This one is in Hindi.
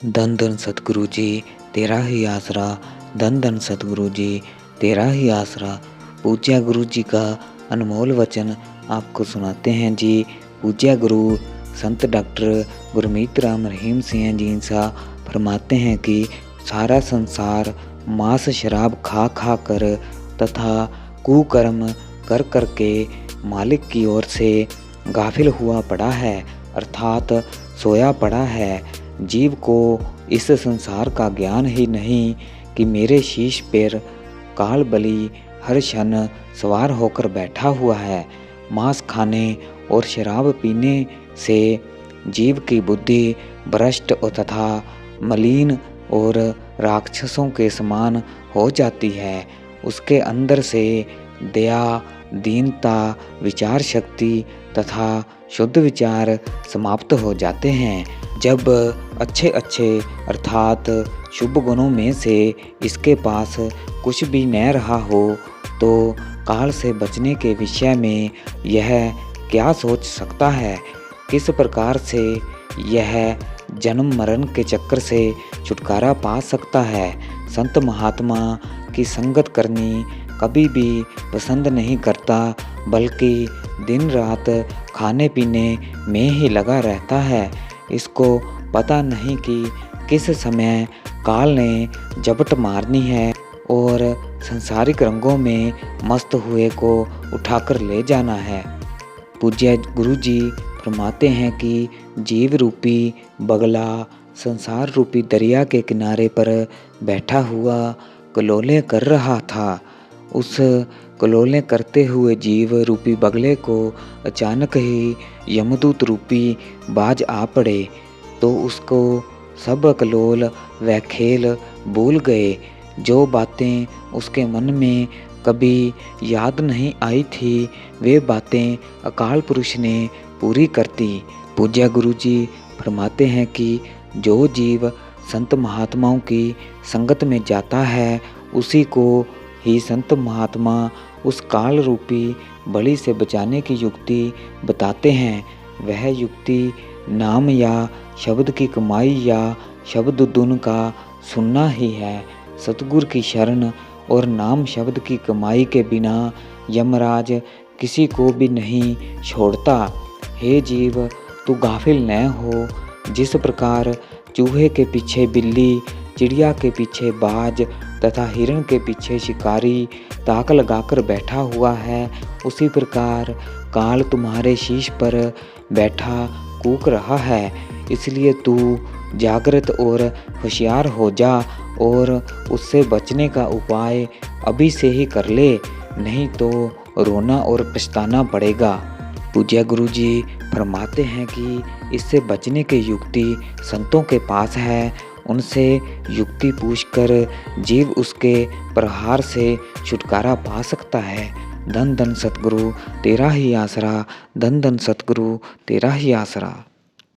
धन धन सतगुरु जी तेरा ही आसरा, धन धन सतगुरु जी तेरा ही आसरा। पूज्य गुरु जी का अनमोल वचन आपको सुनाते हैं जी। पूज्य गुरु संत डॉक्टर गुरमीत राम रहीम सिंह जी सा फरमाते हैं कि सारा संसार मांस शराब खा खा कर तथा कुकर्म कर कर के मालिक की ओर से गाफिल हुआ पड़ा है, अर्थात सोया पड़ा है। जीव को इस संसार का ज्ञान ही नहीं कि मेरे शीश पर काल बलि हर क्षण सवार होकर बैठा हुआ है। मांस खाने और शराब पीने से जीव की बुद्धि भ्रष्ट तथा मलिन और राक्षसों के समान हो जाती है। उसके अंदर से दया, दीनता, विचार शक्ति तथा शुद्ध विचार समाप्त हो जाते हैं। जब अच्छे अच्छे अर्थात शुभ गुणों में से इसके पास कुछ भी न रहा हो तो काल से बचने के विषय में यह क्या सोच सकता है? किस प्रकार से यह जन्म मरण के चक्कर से छुटकारा पा सकता है? संत महात्मा की संगत करनी कभी भी पसंद नहीं करता, बल्कि दिन रात खाने पीने में ही लगा रहता है। इसको पता नहीं कि किस समय काल ने झपट मारनी है और संसारिक रंगों में मस्त हुए को उठाकर ले जाना है। पूज्य गुरु जी फरमाते हैं कि जीव रूपी बगला संसार रूपी दरिया के किनारे पर बैठा हुआ कलोले कर रहा था। उस कलोले करते हुए जीव रूपी बगले को अचानक ही यमदूत रूपी बाज आ पड़े तो उसको सब कलोल व खेल भूल गए। जो बातें उसके मन में कभी याद नहीं आई थी वे बातें अकाल पुरुष ने पूरी कर दी। पूज्य गुरु जी फरमाते हैं कि जो जीव संत महात्माओं की संगत में जाता है उसी को ही संत महात्मा उस काल रूपी बलि से बचाने की युक्ति बताते हैं। वह युक्ति नाम या शब्द की कमाई या शब्द धुन का सुनना ही है। सतगुरु की शरण और नाम शब्द की कमाई के बिना यमराज किसी को भी नहीं छोड़ता। हे जीव, तू गाफिल न हो। जिस प्रकार चूहे के पीछे बिल्ली, चिड़िया के पीछे बाज तथा हिरण के पीछे शिकारी ताक लगाकर बैठा हुआ है, उसी प्रकार काल तुम्हारे शीश पर बैठा कूक रहा है। इसलिए तू जागृत और होशियार हो जा और उससे बचने का उपाय अभी से ही कर ले, नहीं तो रोना और पछताना पड़ेगा। पूज्य गुरु जी फरमाते हैं कि इससे बचने की युक्ति संतों के पास है। उनसे युक्ति पूछकर जीव उसके प्रहार से छुटकारा पा सकता है। धन धन सतगुरु तेरा ही आसरा, धन धन सतगुरु तेरा ही आसरा।